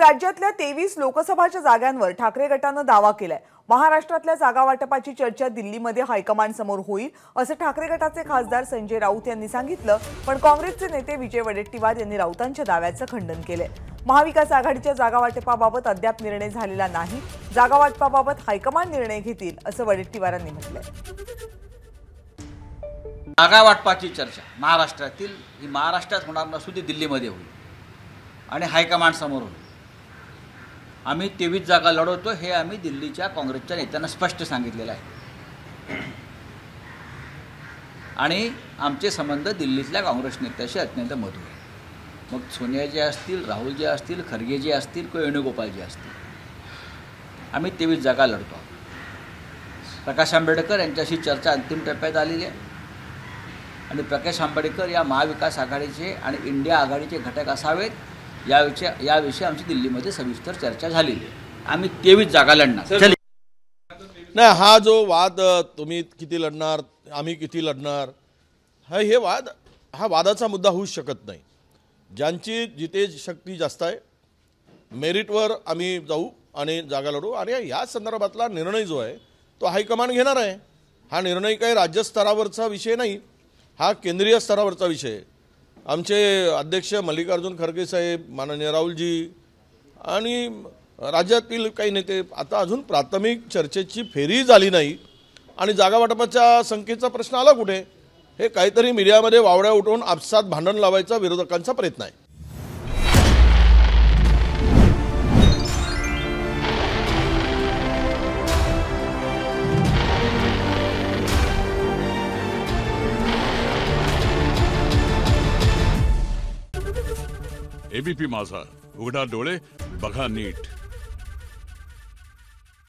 राज्यातल्या 23 लोकसभाच्या जागांवर ठाकरे गटानं दावा केलाय। महाराष्ट्रातल्या जागा वाटपाची चर्चा दिल्लीमध्ये हायकमांड समोर होईल असं ठाकरे गटाचे खासदार संजय राऊत यांनी सांगितलं। पण काँग्रेसचे नेते विजय वडेट्टीवार यांनी राऊतांच्या दाव्याचं खंडन केलंय। महाविकास आघाडीच्या जागा वाटपाबाबत अद्याप निर्णय झालेला नाही। जागा वाटपाबाबत हायकमांड निर्णय घेतील असं वडेट्टीवारांनी म्हटलंय। जागा वाटपाची चर्चा महाराष्ट्रातील ही महाराष्ट्रात होणार नसून ती दिल्लीमध्ये होईल आणि हायकमांड समोर होईल। आम्ही 23 जागा लढवतो हे आम्ही दिल्लीच्या काँग्रेसच्या नेत्यांना स्पष्ट सांगितलेलं आहे आणि आमचे संबंध दिल्लीतल्या काँग्रेस नेत्याशी अत्यंत मधुर आहे। मग सोनिया जे असतील, राहुल जे असतील, खरगे जे असतील किंवा वेणुगोपाल जे असतील, आम्ही 23 जागा लढतो। प्रकाश आंबेडकर यांच्याशी चर्चा अंतिम टप्प्यात आलेली आहे आणि प्रकाश आंबेडकर या महाविकास आघाडीचे आणि इंडिया आघाडीचे घटक असावेत याविषयी आमची दिल्लीमध्ये सविस्तर चर्चा झालेली आहे। आम्ही 23 जागा लढणार। नाही, हा जो वाद तुम्ही किती लढणार, आम्ही किती लढणार, हा वादाचा मुद्दा होऊ शकत नाही। ज्यांची जिथे शक्ती जास्त आहे मेरिटवर आम्ही जाऊ आणि जागा लढू आणि या संदर्भातला निर्णय जो आहे तो हायकमांड घेणार आहे। हा निर्णय काही राज्य स्तरावरचा विषय नाही, हा केंद्रीय स्तरावरचा विषय आहे। आमचे अध्यक्ष मल्लिकार्जुन खरगे साहेब, माननीय राहुलजी आणि राज्यातील काही नेते, आता अजून प्राथमिक चर्चेची फेरी झाली नाही आणि जागा वाटपाच्या संख्येचा प्रश्न आला कुठे? हे काहीतरी मीडियामध्ये वावड्या उठवून आपसात भांडण लावायचा विरोधकांचा प्रयत्न आहे। एबीपी माझा, उघडा डोळे बघा नीट।